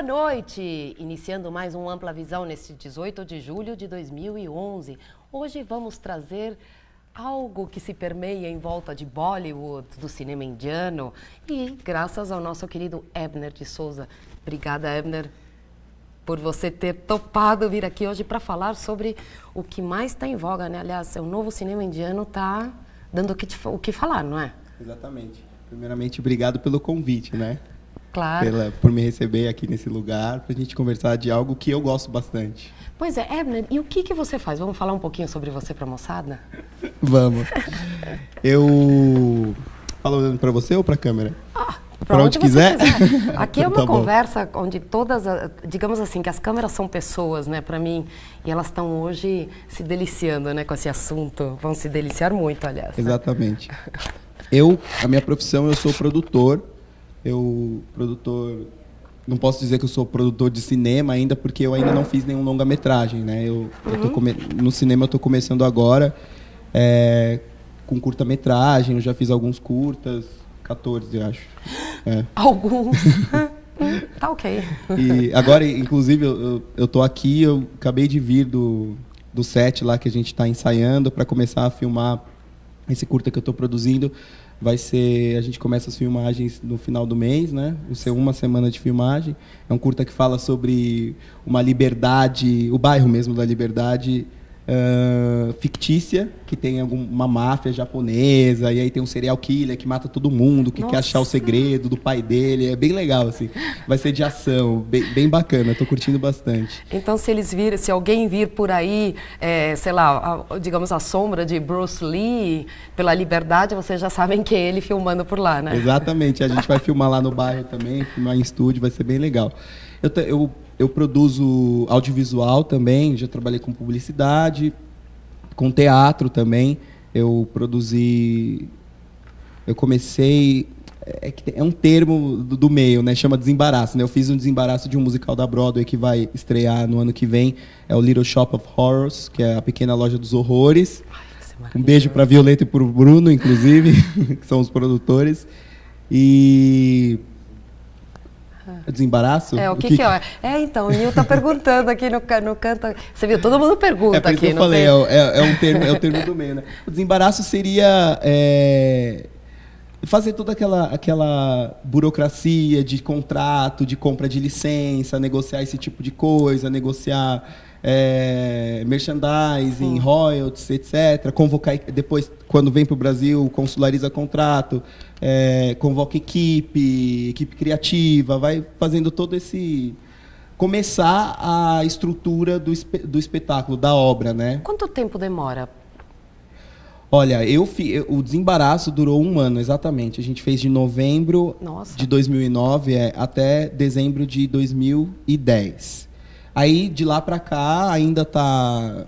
Boa noite! Iniciando mais um Ampla Visão neste 18 de julho de 2011. Hoje vamos trazer algo que se permeia em volta de Bollywood, do cinema indiano, e graças ao nosso querido Ebner de Souza. Obrigada, Ebner, por você ter topado vir aqui hoje para falar sobre o que mais está em voga, né? Aliás, o novo cinema indiano está dando o que falar, não é? Exatamente. Primeiramente, obrigado pelo convite, né? Claro. Por me receber aqui nesse lugar, para a gente conversar de algo que eu gosto bastante. Pois é, Ebner, e o que você faz? Vamos falar um pouquinho sobre você para a moçada? Vamos. Eu... Falando para você ou para a câmera? Para onde quiser. Aqui é uma Tá conversa onde todas, digamos assim, que as câmeras são pessoas, né, para mim, e elas estão hoje se deliciando, né, com esse assunto. Vão se deliciar muito, aliás. Exatamente. A minha profissão, eu sou produtor. Não posso dizer que eu sou produtor de cinema ainda, porque eu ainda não fiz nenhum longa-metragem, né? No cinema eu estou começando agora com curta-metragem, eu já fiz alguns curtas, 14, eu acho. Alguns? Tá ok. E agora, inclusive, eu estou aqui, eu acabei de vir do set lá que a gente está ensaiando para começar a filmar esse curta que eu estou produzindo. A gente começa as filmagens no final do mês, né? Vai ser uma semana de filmagem. É um curta que fala sobre uma liberdade, o bairro mesmo da liberdade fictícia, que tem uma máfia japonesa, e aí tem um serial killer que mata todo mundo, que quer achar o segredo do pai dele. É bem legal, assim. Vai ser de ação, bem bacana. Estou curtindo bastante. Então, se alguém vir por aí, sei lá, digamos a sombra de Bruce Lee, pela liberdade, vocês já sabem que é ele filmando por lá, né? Exatamente. A gente vai filmar lá no bairro também, filmar em estúdio, vai ser bem legal. Eu produzo audiovisual também, já trabalhei com publicidade, com teatro também. Eu comecei... É um termo do meio, né? Chama desembaraço, né? Eu fiz um desembaraço de um musical da Broadway que vai estrear no ano que vem. É o Little Shop of Horrors, que é a pequena loja dos horrores. Um beijo para Violeta e para o Bruno, inclusive, que são os produtores. E... Desembaraço? O que é? Então, o Nil tá perguntando aqui no canto. Você viu? Todo mundo pergunta aqui. É por isso que eu falei, é um termo do meio, né? O desembaraço seria fazer toda aquela burocracia de contrato, de compra de licença, negociar esse tipo de coisa, negociar merchandising, royalties, etc. Convocar, depois, quando vem para o Brasil, consulariza contrato, convoca equipe criativa, vai fazendo todo esse... Começar a estrutura do espetáculo, da obra, né? Quanto tempo demora? Olha, o desembaraço durou 1 ano, exatamente. A gente fez de novembro de 2009 até dezembro de 2010. Aí, de lá para cá, ainda está...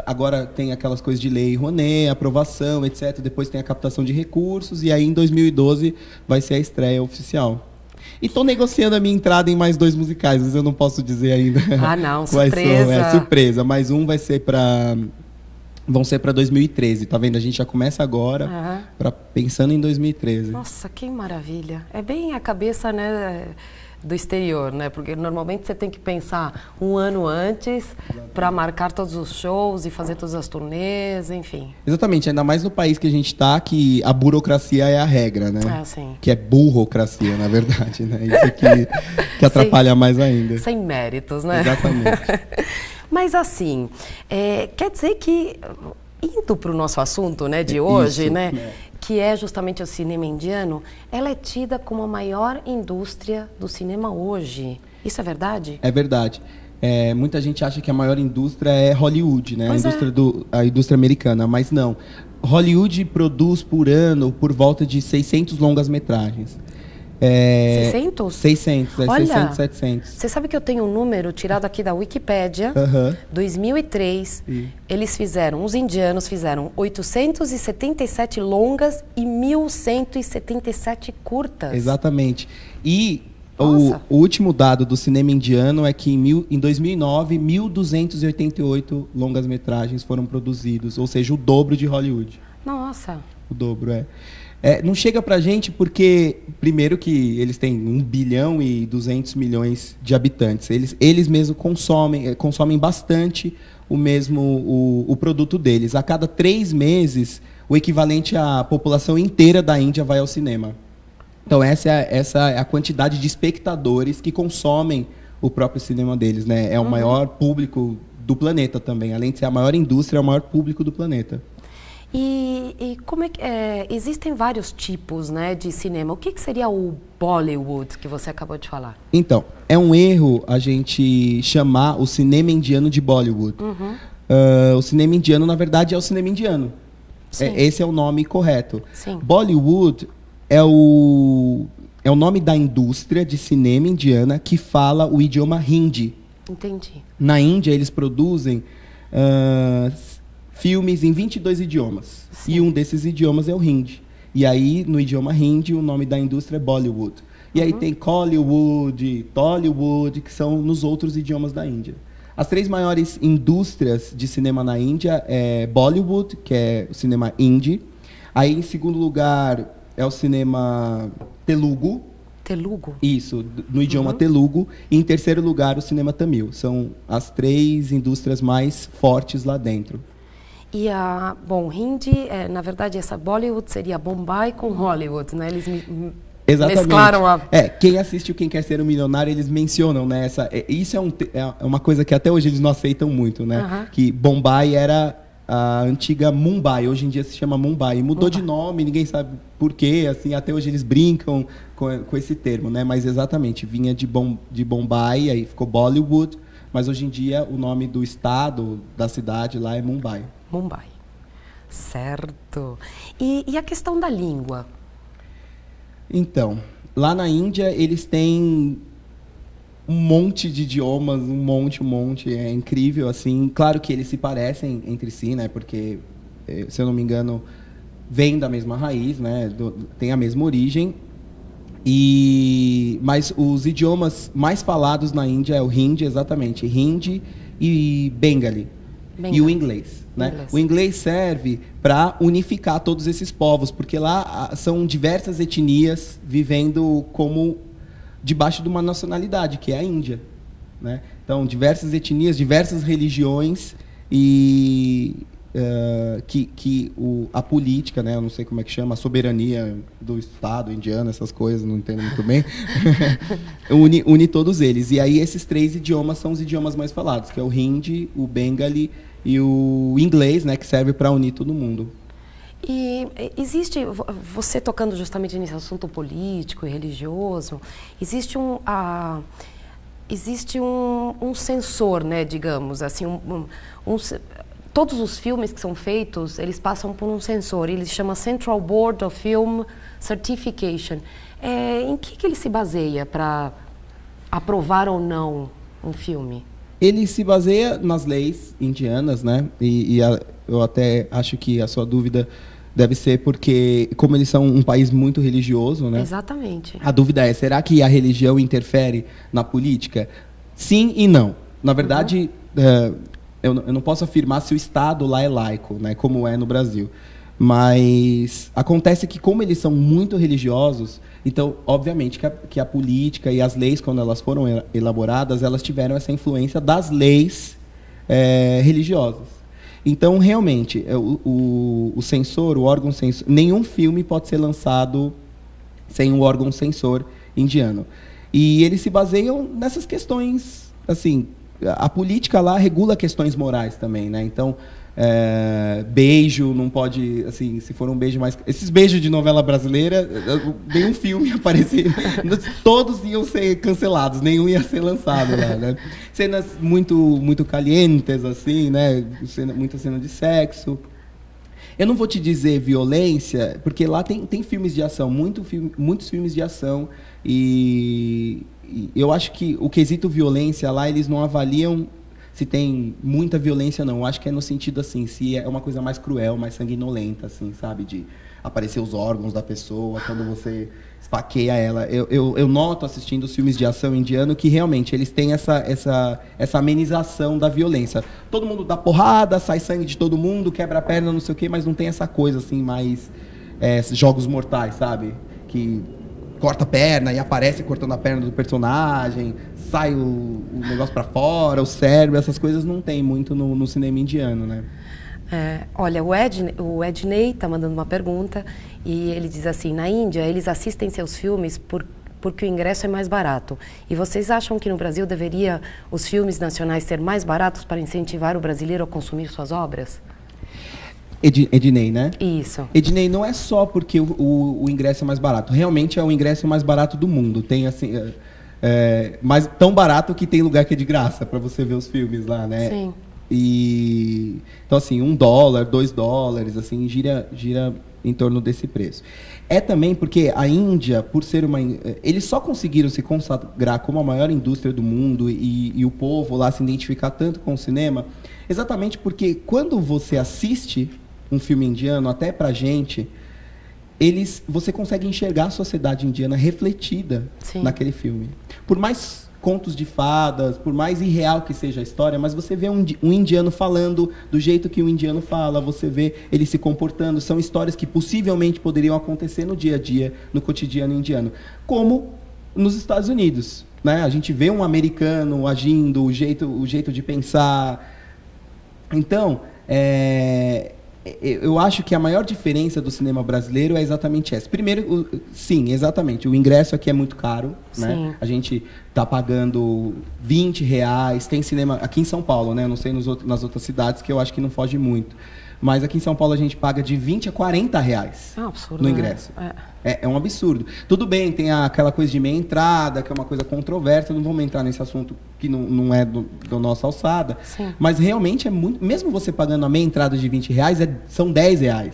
Agora tem aquelas coisas de lei Rouanet, aprovação, etc. Depois tem a captação de recursos. E aí, em 2012, vai ser a estreia oficial. E estou negociando a minha entrada em mais 2 musicais, mas eu não posso dizer ainda. Não, surpresa. Surpresa. Mais um vai ser vão ser para 2013, tá vendo? A gente já começa agora, pensando em 2013. Nossa, que maravilha. É bem a cabeça, né, do exterior, né? Porque normalmente você tem que pensar 1 ano antes para marcar todos os shows e fazer todas as turnês, enfim. Exatamente, ainda mais no país que a gente está, que a burocracia é a regra, né? Sim. Que é burocracia, na verdade, né? Isso que atrapalha mais ainda. Sem méritos, né? Exatamente. Mas assim, quer dizer que, indo para o nosso assunto, né, de hoje, que é justamente o cinema indiano, ela é tida como a maior indústria do cinema hoje. Isso é verdade? É verdade. Muita gente acha que a maior indústria é Hollywood, né? A indústria americana, mas não. Hollywood produz por ano por volta de 600 longas-metragens. 600? 600, Olha, 600, 700. Você sabe que eu tenho um número tirado aqui da Wikipédia, 2003, eles fizeram, os indianos fizeram 877 longas e 1.177 curtas. Exatamente. E o último dado do cinema indiano é que em 2009, 1.288 longas-metragens foram produzidos, ou seja, o dobro de Hollywood. Nossa. O dobro, é. Não chega pra gente porque, primeiro que eles têm 1 bilhão e 200 milhões de habitantes. Eles mesmos consomem bastante o produto deles. A cada 3 meses, o equivalente à população inteira da Índia vai ao cinema. Então, essa é a quantidade de espectadores que consomem o próprio cinema deles, né? É o maior público do planeta também. Além de ser a maior indústria, é o maior público do planeta. E como é que existem vários tipos, né, de cinema. O que seria o Bollywood que você acabou de falar? Então, é um erro a gente chamar o cinema indiano de Bollywood. O cinema indiano, na verdade, é o cinema indiano. Esse é o nome correto. Sim. Bollywood é o nome da indústria de cinema indiana que fala o idioma hindi. Entendi. Na Índia, eles produzem filmes em 22 idiomas. Sim. E um desses idiomas é o hindi. E aí, no idioma hindi, o nome da indústria é Bollywood. E aí tem Collywood, Tollywood, que são nos outros idiomas da Índia. As 3 maiores indústrias de cinema na Índia é Bollywood, que é o cinema hindi. Aí, em segundo lugar, é o cinema Telugu. Telugu? Isso, no idioma Telugu. E, em terceiro lugar, o cinema Tamil. São as 3 indústrias mais fortes lá dentro. E hindi, na verdade, essa Bollywood seria Bombay com Hollywood, né? Eles Exatamente. mesclaram a... Quem assiste o Quem Quer Ser um Milionário, eles mencionam, né? Isso é uma coisa que até hoje eles não aceitam muito, né? Que Bombay era a antiga Mumbai, hoje em dia se chama Mumbai. Mudou de nome, ninguém sabe por quê, assim, até hoje eles brincam com esse termo, né? Mas exatamente, vinha de Bombay, aí ficou Bollywood, mas hoje em dia o nome do estado, da cidade lá é Mumbai. Mumbai. Certo. E a questão da língua? Então, lá na Índia eles têm um monte de idiomas, um monte, é incrível, assim. Claro que eles se parecem entre si, né? Porque, se eu não me engano, vêm da mesma raiz, né? Tem a mesma origem. Mas os idiomas mais falados na Índia é o hindi, exatamente, hindi e Bengali. E o inglês, né? O inglês serve para unificar todos esses povos, porque lá são diversas etnias vivendo como debaixo de uma nacionalidade, que é a Índia, né? Então, diversas etnias, diversas religiões e a política, né? Eu não sei como é que chama, a soberania do Estado indiano, essas coisas, não entendo muito bem, une todos eles. E aí esses 3 idiomas são os idiomas mais falados, que é o hindi, o bengali e o inglês, né? Que serve para unir todo mundo. E existe, você tocando justamente nesse assunto político e religioso, existe um censor, né? Digamos assim, todos os filmes que são feitos, eles passam por um censor. Ele se chama Central Board of Film Certification. Em que ele se baseia para aprovar ou não um filme? Ele se baseia nas leis indianas, né? Eu até acho que a sua dúvida deve ser porque, como eles são um país muito religioso, né? Exatamente. A dúvida é, será que a religião interfere na política? Sim e não. Na verdade, eu não posso afirmar se o Estado lá é laico, né, como é no Brasil. Mas acontece que, como eles são muito religiosos, então, obviamente, que a política e as leis, quando elas foram elaboradas, elas tiveram essa influência das leis religiosas. Então, realmente, o censor, o órgão censor, nenhum filme pode ser lançado sem um órgão censor indiano. E eles se baseiam nessas questões, assim, a política lá regula questões morais também, né? Então, beijo não pode, assim, se for um beijo mais... Esses beijos de novela brasileira, nenhum filme aparecer, todos iam ser cancelados, nenhum ia ser lançado lá, né? Cenas muito calientes, assim, né? Muita cena de sexo. Eu não vou te dizer violência, porque lá tem filmes de ação, muitos filmes de ação, e eu acho que o quesito violência lá, eles não avaliam se tem muita violência, não. Eu acho que é no sentido, assim, se é uma coisa mais cruel, mais sanguinolenta, assim, sabe? De aparecer os órgãos da pessoa quando você esfaqueia ela. Eu noto, assistindo os filmes de ação indiano, que realmente eles têm essa amenização da violência. Todo mundo dá porrada, sai sangue de todo mundo, quebra a perna, não sei o quê, mas não tem essa coisa, assim, mais Jogos Mortais, sabe? Que corta a perna e aparece cortando a perna do personagem, sai o negócio pra fora, o cérebro, essas coisas não tem muito no cinema indiano, né? Olha, o Ednei tá mandando uma pergunta e ele diz assim, na Índia eles assistem seus filmes porque o ingresso é mais barato. E vocês acham que no Brasil deveria os filmes nacionais ser mais baratos para incentivar o brasileiro a consumir suas obras? Ednei, né? Isso. Ednei, não é só porque o ingresso é mais barato. Realmente é o ingresso mais barato do mundo. Tem assim, mas tão barato que tem lugar que é de graça para você ver os filmes lá, né? Sim. Então assim, $1, $2, assim, gira em torno desse preço. É também porque a Índia, por ser eles só conseguiram se consagrar como a maior indústria do mundo e o povo lá se identificar tanto com o cinema, exatamente porque quando você assiste um filme indiano, até pra gente, você consegue enxergar a sociedade indiana refletida naquele filme. Por mais contos de fadas, por mais irreal que seja a história, mas você vê um indiano falando do jeito que o indiano fala, você vê ele se comportando, são histórias que possivelmente poderiam acontecer no dia a dia, no cotidiano indiano, como nos Estados Unidos, né? A gente vê um americano agindo, o jeito de pensar. Então, eu acho que a maior diferença do cinema brasileiro é exatamente essa. Primeiro, sim, exatamente. O ingresso aqui é muito caro, né? A gente está pagando R$20. Tem cinema aqui em São Paulo, né? Eu não sei nas outras cidades, que eu acho que não foge muito. Mas aqui em São Paulo a gente paga de R$20 a R$40 absurdo, no ingresso. É um absurdo. Tudo bem, tem aquela coisa de meia entrada, que é uma coisa controversa, não vamos entrar nesse assunto que não é do nossa alçada. Sim. Mas realmente é muito. Mesmo você pagando a meia entrada de R$20, são R$10.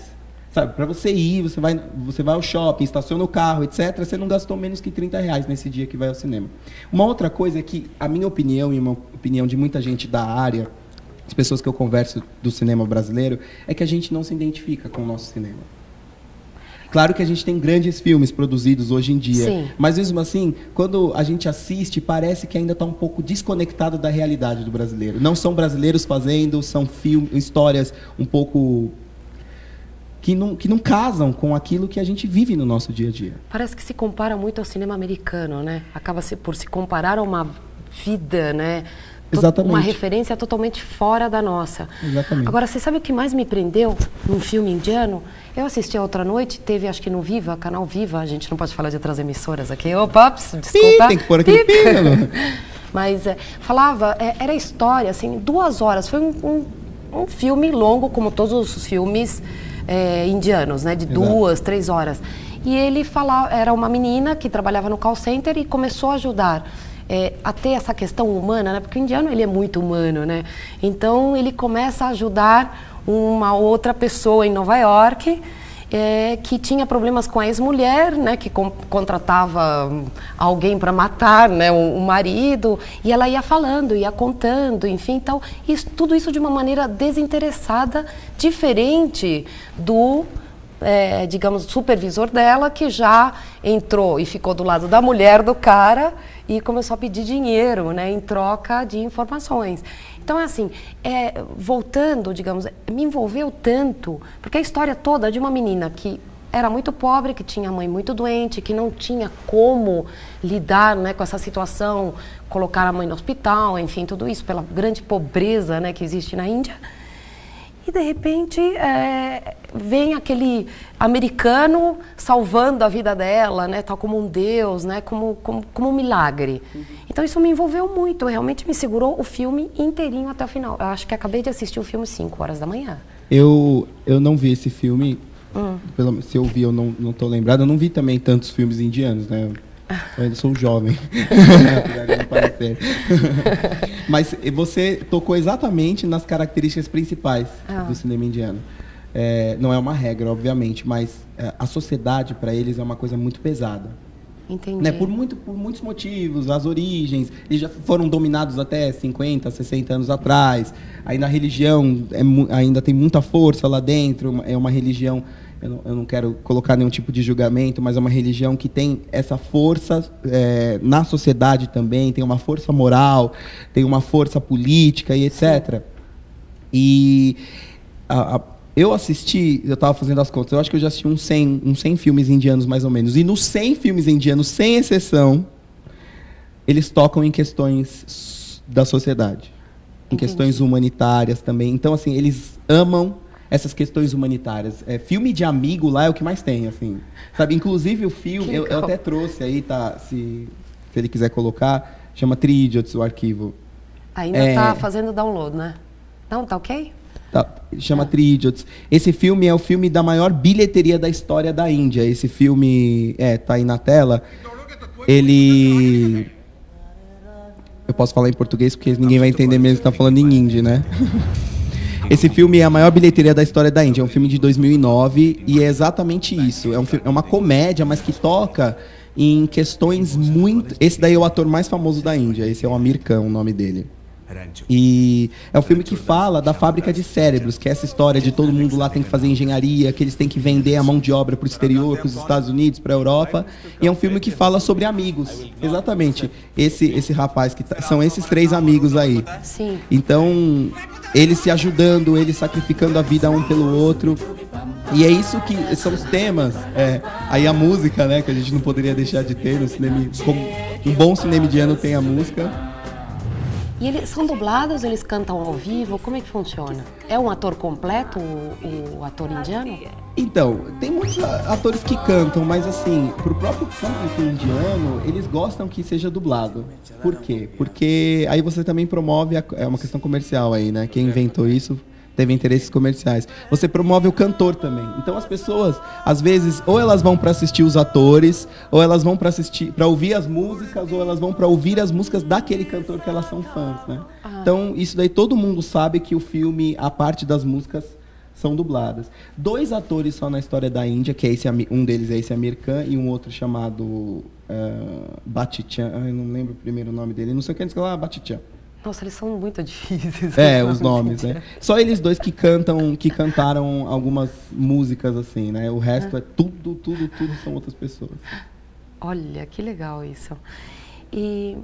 Sabe, para você ir, você vai ao shopping, estaciona o carro, etc., você não gastou menos que R$30 nesse dia que vai ao cinema. Uma outra coisa é que, a minha opinião e uma opinião de muita gente da área, as pessoas que eu converso do cinema brasileiro, é que a gente não se identifica com o nosso cinema. Claro que a gente tem grandes filmes produzidos hoje em dia, sim, mas mesmo assim, quando a gente assiste, parece que ainda está um pouco desconectado da realidade do brasileiro. Não são brasileiros fazendo, são histórias um pouco que não casam com aquilo que a gente vive no nosso dia a dia. Parece que se compara muito ao cinema americano, né? Acaba por se comparar a uma vida, né? Exatamente. Uma referência totalmente fora da nossa. Exatamente. Agora, você sabe o que mais me prendeu num filme indiano? Eu assisti a outra noite, teve, acho que no Viva, canal Viva, a gente não pode falar de outras emissoras aqui. Opa, desculpa. Tem que pôr aquele pino. Mas era história, assim, 2 horas. Foi um filme longo, como todos os filmes indianos, né? De 2, 3 horas. E ele era uma menina que trabalhava no call center e começou a ajudar a ter essa questão humana, né? Porque o indiano, ele é muito humano, né? Então, ele começa a ajudar uma outra pessoa em Nova York que tinha problemas com a ex-mulher, né? Que contratava alguém para matar, né? O marido. E ela ia falando, ia contando, enfim. Então, tudo isso de uma maneira desinteressada, diferente do... digamos, supervisor dela, que já entrou e ficou do lado da mulher do cara e começou a pedir dinheiro, né, em troca de informações. Então, assim, voltando, digamos, me envolveu tanto, porque a história toda é de uma menina que era muito pobre, que tinha a mãe muito doente, que não tinha como lidar, né, com essa situação, colocar a mãe no hospital, enfim, tudo isso pela grande pobreza, né, que existe na Índia. E, de repente, vem aquele americano salvando a vida dela, né, tal como um deus, né, como um milagre. Uhum. Então, isso me envolveu muito, realmente me segurou o filme inteirinho até o final. Eu acho que acabei de assistir o filme 5 horas da manhã. Eu não vi esse filme, se eu vi, eu não estou lembrado. Eu não vi também tantos filmes indianos, né? Eu ainda sou um jovem, apesar de não parecer. Mas você tocou exatamente nas características principais do cinema indiano. Não é uma regra, obviamente, mas a sociedade, para eles, é uma coisa muito pesada. Entendi. Né? Por muitos motivos, as origens, eles já foram dominados até 50, 60 anos atrás. Aí na religião ainda tem muita força lá dentro, é uma religião... Eu não quero colocar nenhum tipo de julgamento, mas é uma religião que tem essa força na sociedade também, tem uma força moral, tem uma força política e etc. E eu estava fazendo as contas, eu acho que eu já assisti uns 100 filmes indianos, mais ou menos. E nos 100 filmes indianos, sem exceção, eles tocam em questões da sociedade. Em questões humanitárias também. Então, assim, eles amam essas questões humanitárias. Filme de amigo lá é o que mais tem, assim. Sabe? Inclusive, o filme, eu até trouxe aí, tá? Se ele quiser colocar, chama Three Idiots, o arquivo. Ainda está fazendo download, né? Não, tá ok? Tá, chama Three Idiots. Esse filme é o filme da maior bilheteria da história da Índia. Esse filme, tá aí na tela. Ele... Eu posso falar em português porque ninguém vai entender mesmo que tá falando em hindi, né? Esse filme é a maior bilheteria da história da Índia. É um filme de 2009 e é exatamente isso. É uma comédia, mas que toca em questões muito... Esse daí é o ator mais famoso da Índia. Esse é o Amir Khan, o nome dele. E é um filme que fala da fábrica de cérebros, que é essa história de todo mundo lá tem que fazer engenharia, que eles têm que vender a mão de obra para o exterior, para os Estados Unidos, para a Europa. E é um filme que fala sobre amigos. Exatamente. Esse rapaz, são esses 3 amigos aí. Sim. Então, eles se ajudando, eles sacrificando a vida um pelo outro. E é isso que são os temas. Aí a música, né, que a gente não poderia deixar de ter no cinema. Como um bom cinema indiano tem a música. E eles são dublados, eles cantam ao vivo? Como é que funciona? É um ator completo, o ator indiano? Então, tem muitos atores que cantam, mas assim, pro próprio público indiano, eles gostam que seja dublado. Por quê? Porque aí você também promove, é uma questão comercial aí, né? Quem inventou isso teve interesses comerciais. Você promove o cantor também. Então as pessoas, às vezes, ou elas vão para assistir os atores, ou elas vão para ouvir as músicas, ou elas vão para ouvir as músicas daquele cantor que elas são fãs, né? Então isso daí todo mundo sabe que o filme, a parte das músicas são dubladas. 2 atores só na história da Índia, que é um deles é esse Amir Khan e um outro chamado Bachchan. Eu não lembro o primeiro nome dele. Não sei o que eles falam, Bachchan. Nossa, eles são muito difíceis. Os nomes, né? Só eles 2 que cantaram algumas músicas, assim, né? O resto é tudo são outras pessoas. Olha, que legal isso. E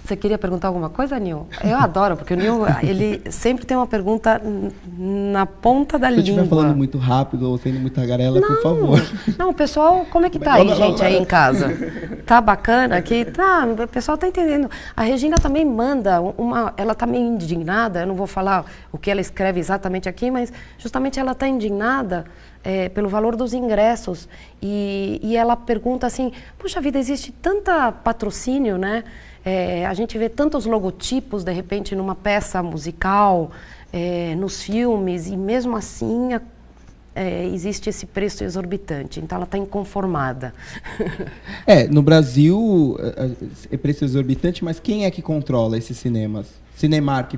você queria perguntar alguma coisa, Nil? Eu adoro, porque o Nil, ele sempre tem uma pergunta na ponta da língua. Se eu estiver falando muito rápido ou sendo muito tagarela, por favor. Não, o pessoal, como é que tá aí, gente, aí em casa? Tá bacana aqui? Tá, o pessoal tá entendendo. A Regina também manda ela tá meio indignada, eu não vou falar o que ela escreve exatamente aqui, mas justamente ela tá indignada pelo valor dos ingressos. E ela pergunta assim, puxa vida, existe tanta patrocínio, né? A gente vê tantos logotipos, de repente, numa peça musical, nos filmes, e mesmo assim existe esse preço exorbitante. Então, ela está inconformada. No Brasil, é preço exorbitante, mas quem é que controla esses cinemas? Cinemark,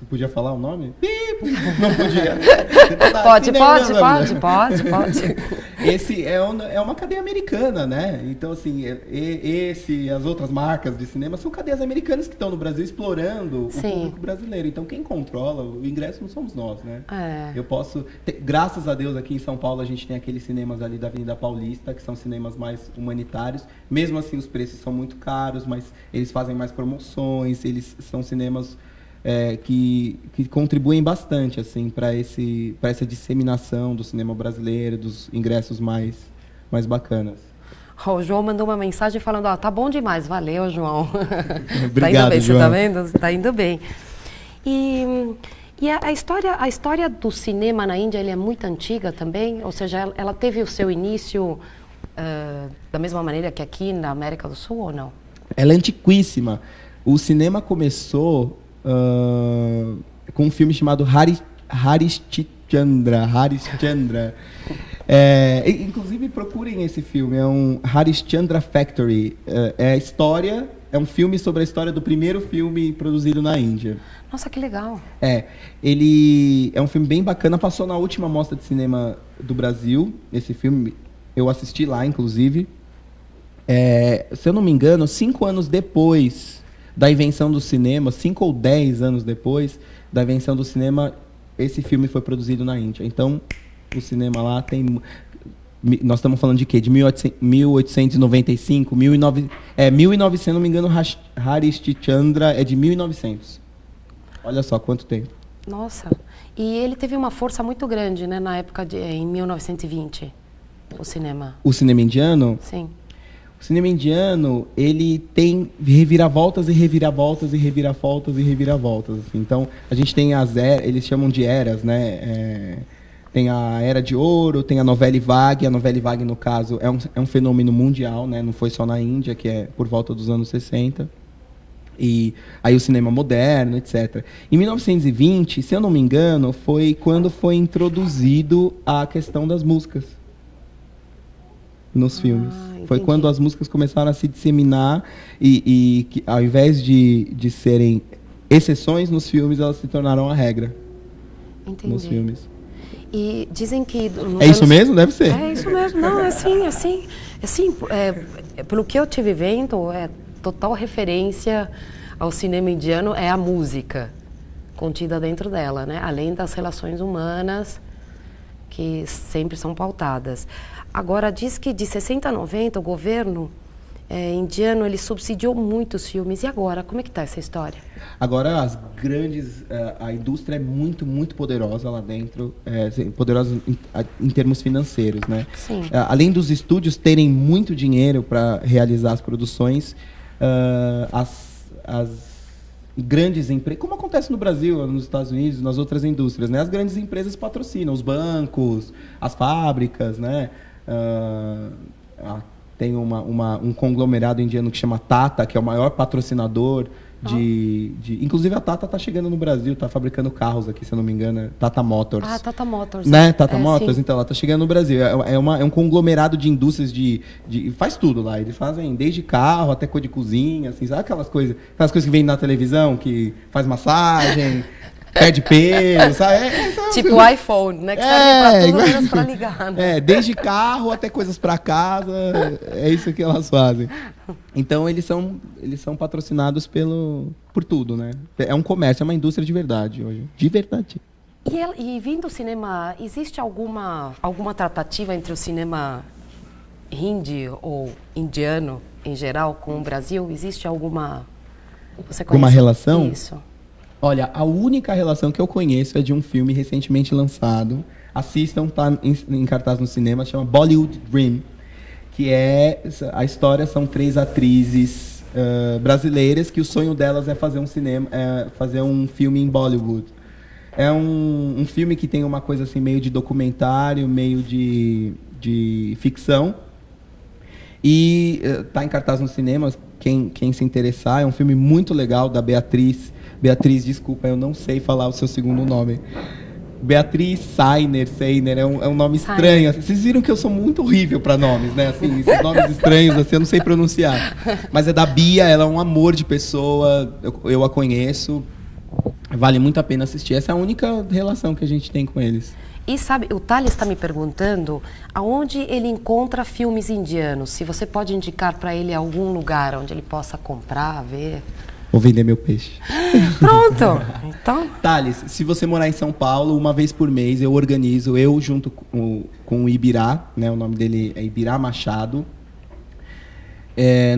podia falar o nome? Não podia. Pode. Esse é uma cadeia americana, né? Então, assim, as outras marcas de cinema são cadeias americanas que estão no Brasil explorando o público brasileiro. Então, quem controla o ingresso não somos nós, né? Eu posso... Graças a Deus, aqui em São Paulo, a gente tem aqueles cinemas ali da Avenida Paulista, que são cinemas mais humanitários. Mesmo assim, os preços são muito caros, mas eles fazem mais promoções, eles são cinemas... que contribuem bastante assim, para essa disseminação do cinema brasileiro, dos ingressos mais bacanas. O João mandou uma mensagem falando, tá bom demais, valeu, João. Obrigado, tá indo bem, João. Você tá vendo? Tá indo bem. E a história do cinema na Índia, ele é muito antiga também? Ou seja, ela teve o seu início da mesma maneira que aqui na América do Sul ou não? Ela é antiquíssima. O cinema começou... com um filme chamado Harishchandra. Inclusive, procurem esse filme. É um Harishchandra Factory. É um filme sobre a história do primeiro filme produzido na Índia. Nossa, que legal. Ele é um filme bem bacana. Passou na última mostra de cinema do Brasil. Esse filme, eu assisti lá, inclusive. Se eu não me engano, 5 anos depois da invenção do cinema, 5 ou 10 anos depois da invenção do cinema, esse filme foi produzido na Índia. Então, o cinema lá tem... Nós estamos falando de quê? De 1895, 1900, se não me engano, Harishchandra é de 1900. Olha só quanto tempo. Nossa. E ele teve uma força muito grande, né, na época em 1920, o cinema. O cinema indiano? Sim. O cinema indiano, ele tem reviravoltas e reviravoltas e reviravoltas e reviravoltas. Assim. Então, a gente tem eles chamam de eras, né? Tem a Era de Ouro, tem a Novelle Vague. A Novelle Vague, no caso, é um fenômeno mundial, né? Não foi só na Índia, que é por volta dos anos 60. E aí o cinema moderno, etc. Em 1920, se eu não me engano, foi quando foi introduzido a questão das músicas nos filmes. Foi quando as músicas começaram a se disseminar e que, ao invés de serem exceções nos filmes, elas se tornaram a regra. Entendi. Nos filmes. E dizem que... Isso mesmo? Deve ser. É isso mesmo. Não, é assim. Pelo que eu tive vendo, total referência ao cinema indiano é a música contida dentro dela, né? Além das relações humanas, que sempre são pautadas. Agora, diz que de 60 a 90, o governo indiano ele subsidiou muitos filmes. E agora, como é que está essa história? Agora, a indústria é muito, muito poderosa lá dentro, poderosa em termos financeiros, né? Sim. Além dos estúdios terem muito dinheiro para realizar as produções, as grandes empresas, como acontece no Brasil, nos Estados Unidos, nas outras indústrias, né? As grandes empresas patrocinam, os bancos, as fábricas, né? Tem um conglomerado indiano que chama Tata, que é o maior patrocinador inclusive a Tata está chegando no Brasil, está fabricando carros aqui, se eu não me engano, Tata Motors. Ah, Tata Motors. Né? Tata Motors, sim. Então ela está chegando no Brasil. É um conglomerado de indústrias faz tudo lá. Eles fazem desde carro até coisa de cozinha, assim, sabe aquelas coisas que vêm na televisão, que faz massagem, perde peso, sabe? Tipo o iPhone, né? Que serve para tudo, menos para ligar. Né? Desde carro até coisas para casa, é isso que elas fazem. Então eles são patrocinados por tudo, né? É um comércio, é uma indústria de verdade hoje, de verdade. E vindo do cinema, existe alguma tratativa entre o cinema hindi ou indiano em geral com o Brasil? Existe alguma? Você conhece? Uma relação? Isso. Olha, a única relação que eu conheço é de um filme recentemente lançado. Assistam, tá em cartaz no cinema, chama Bollywood Dream, que a história são 3 atrizes brasileiras que o sonho delas é fazer fazer um filme em Bollywood. É um filme que tem uma coisa assim meio de documentário, meio de ficção. E tá em cartaz no cinema, quem se interessar, é um filme muito legal da Beatriz, desculpa, eu não sei falar o seu segundo nome. Beatriz Seiner, é um nome estranho. Vocês viram que eu sou muito horrível para nomes, né? Assim, esses nomes estranhos, assim, eu não sei pronunciar. Mas é da Bia, ela é um amor de pessoa, eu a conheço. Vale muito a pena assistir. Essa é a única relação que a gente tem com eles. E sabe, o Thales está me perguntando aonde ele encontra filmes indianos. Se você pode indicar para ele algum lugar onde ele possa comprar, ver... Vou vender meu peixe. Pronto! Então... Thales, se você morar em São Paulo, uma vez por mês eu organizo, junto com o Ibirá, né, o nome dele é Ibirá Machado,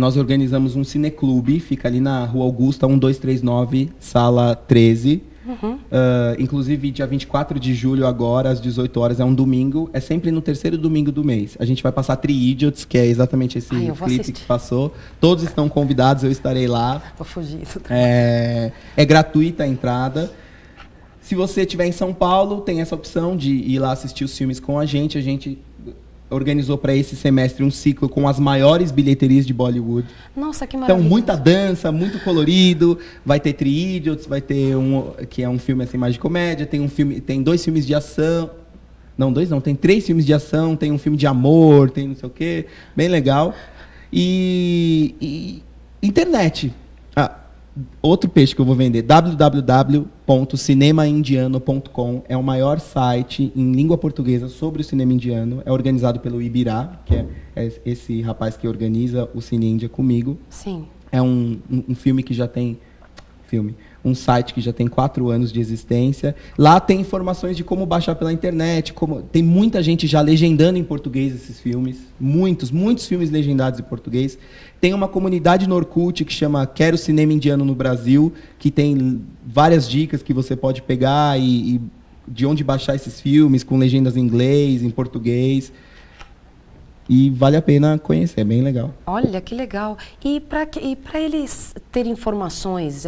nós organizamos um cineclube, fica ali na Rua Augusta, 1239, sala 13. Uhum. Inclusive, dia 24 de julho, agora, às 18 horas, é um domingo. É sempre no terceiro domingo do mês. A gente vai passar Three Idiots, que é exatamente esse clipe que passou. Todos estão convidados, eu estarei lá. Vou fugir. É gratuita a entrada. Se você estiver em São Paulo, tem essa opção de ir lá assistir os filmes com a gente. A gente organizou para esse semestre um ciclo com as maiores bilheterias de Bollywood. Nossa, que maravilha. Então, muita dança, muito colorido. Vai ter Three Idiots, vai ter que é um filme assim, mais de comédia. Tem 2 filmes de ação. Não, 2 não. Tem 3 filmes de ação. Tem um filme de amor, tem não sei o quê. Bem legal. E internet. Outro peixe que eu vou vender, www.cinemaindiano.com, é o maior site em língua portuguesa sobre o cinema indiano. É organizado pelo Ibirá, que é esse rapaz que organiza o Cine Índia comigo. Sim. É um filme que já tem... um site que já tem 4 anos de existência. Lá tem informações de como baixar pela internet, tem muita gente já legendando em português esses filmes, muitos filmes legendados em português. Tem uma comunidade no Orkut que chama Quero Cinema Indiano no Brasil, que tem várias dicas que você pode pegar e de onde baixar esses filmes, com legendas em inglês, em português. E vale a pena conhecer, é bem legal. Olha, que legal. E para eles terem informações,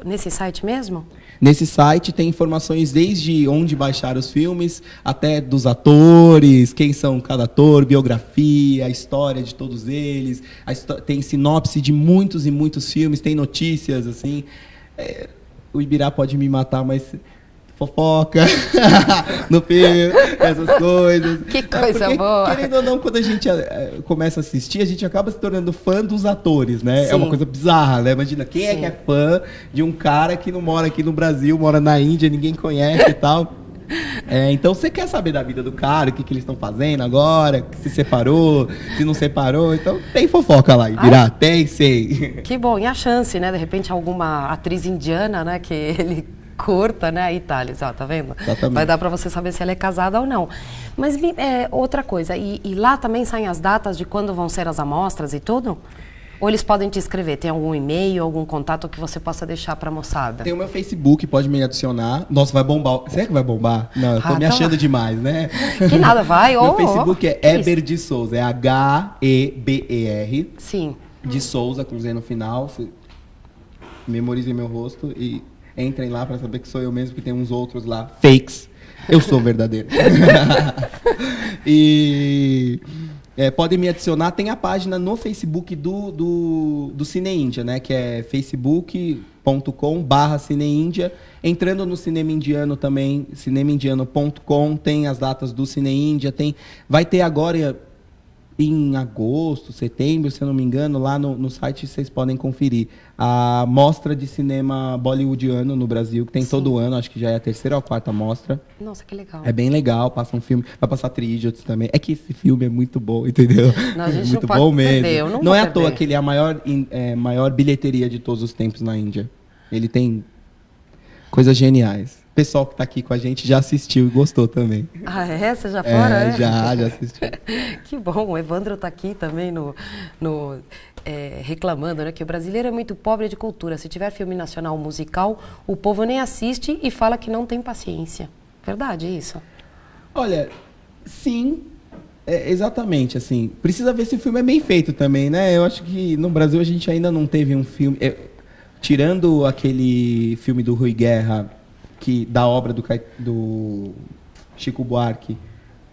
nesse site mesmo? Nesse site tem informações desde onde baixar os filmes, até dos atores, quem são cada ator, biografia, a história de todos eles. Tem sinopse de muitos e muitos filmes, tem notícias, assim. O Ibirá pode me matar, mas... fofoca no filme, essas coisas. Que coisa boa. Querendo ou não, quando a gente começa a assistir, a gente acaba se tornando fã dos atores, né? Sim. É uma coisa bizarra, né? Imagina, quem é que é fã de um cara que não mora aqui no Brasil, mora na Índia, ninguém conhece e tal. Então você quer saber da vida do cara, o que eles estão fazendo agora, se separou, se não separou. Então tem fofoca lá, Ibirá, tem, sei. Que bom, e a chance, né? De repente alguma atriz indiana, né? Que ele curta, né? A Itália, tá vendo? Exatamente. Vai dar para você saber se ela é casada ou não. Mas outra coisa, e lá também saem as datas de quando vão ser as amostras e tudo? Ou eles podem te escrever? Tem algum e-mail, algum contato que você possa deixar para a moçada? Tem o meu Facebook, pode me adicionar. Nossa, vai bombar. Será que vai bombar? Não, eu tô me achando demais, né? Que nada, vai. Meu Facebook é Eber de Souza, é H-E-B-E-R. Sim. De Souza, com Z no final. Memorizem meu rosto e entrem lá para saber que sou eu mesmo, que tem uns outros lá, fakes. Eu sou verdadeiro. E podem me adicionar. Tem a página no Facebook do Cine Índia, né? Que é facebook.com/CineIndia. Entrando no Cinema Indiano também, cinemaindiano.com, tem as datas do Cine Índia. Vai ter agora... em agosto, setembro, se eu não me engano, lá no site vocês podem conferir a mostra de cinema bollywoodiano no Brasil, que tem todo ano, acho que já é a 3ª ou a 4ª mostra. Nossa, que legal. É bem legal, passa um filme, vai passar Three Idiots também. É que esse filme é muito bom, entendeu? Não, a gente muito não bom pode mesmo. perder, não é à toa que ele é a maior bilheteria de todos os tempos na Índia. Ele tem coisas geniais. O pessoal que está aqui com a gente já assistiu e gostou também. Ah, é? Você já fora? Já assistiu. Que bom, o Evandro está aqui também reclamando, né, que o brasileiro é muito pobre de cultura. Se tiver filme nacional musical, o povo nem assiste e fala que não tem paciência. Verdade isso? Olha, sim, exatamente, assim. Precisa ver se o filme é bem feito também, né? Eu acho que no Brasil a gente ainda não teve um filme... tirando aquele filme do Rui Guerra... da obra do Chico Buarque,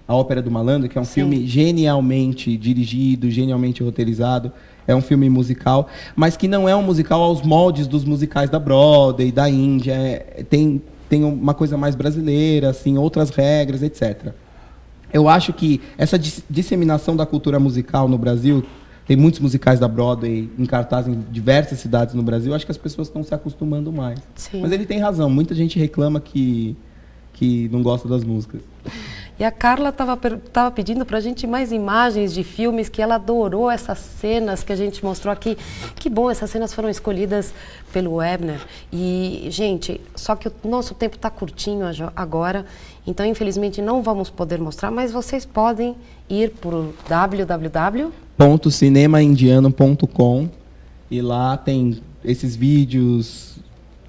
A Ópera do Malandro, que é um filme genialmente dirigido, genialmente roteirizado, é um filme musical, mas que não é um musical aos moldes dos musicais da Broadway, da Índia, tem uma coisa mais brasileira, assim, outras regras, etc. Eu acho que essa disseminação da cultura musical no Brasil, tem muitos musicais da Broadway em cartaz em diversas cidades no Brasil. Acho que as pessoas estão se acostumando mais. Sim. Mas ele tem razão. Muita gente reclama que não gosta das músicas. E a Carla estava pedindo para a gente mais imagens de filmes, que ela adorou essas cenas que a gente mostrou aqui. Que bom, essas cenas foram escolhidas pelo Ebner. E, gente, só que o nosso tempo está curtinho agora, então, infelizmente, não vamos poder mostrar, mas vocês podem ir para o www.cinemaindiano.com e lá tem esses vídeos,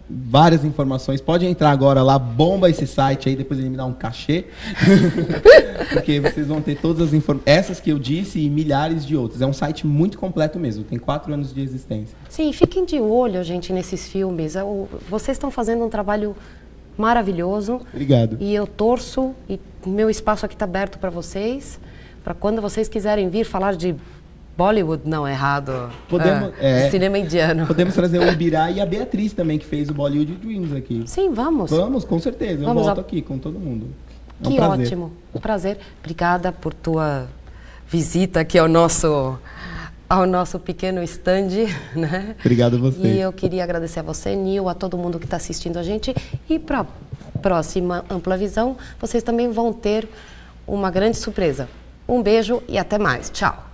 várias informações. Pode entrar agora lá, bomba esse site aí, depois ele me dá um cachê. Porque vocês vão ter todas as informações, essas que eu disse e milhares de outras. É um site muito completo mesmo, tem 4 anos de existência. Sim, fiquem de olho, gente, nesses filmes. Vocês estão fazendo um trabalho maravilhoso. Obrigado. E eu torço, e meu espaço aqui está aberto para vocês, para quando vocês quiserem vir falar de Bollywood, não, errado. Cinema indiano. Podemos trazer o Ibirá e a Beatriz também, que fez o Bollywood Dreams aqui. Sim, vamos. Vamos, com certeza. Eu volto aqui com todo mundo. É um prazer. Ótimo. Um prazer. Obrigada por tua visita aqui ao nosso pequeno stand, né? Obrigado a você. E eu queria agradecer a você, Nil, a todo mundo que está assistindo a gente. E para a próxima Ampla Visão, vocês também vão ter uma grande surpresa. Um beijo e até mais. Tchau.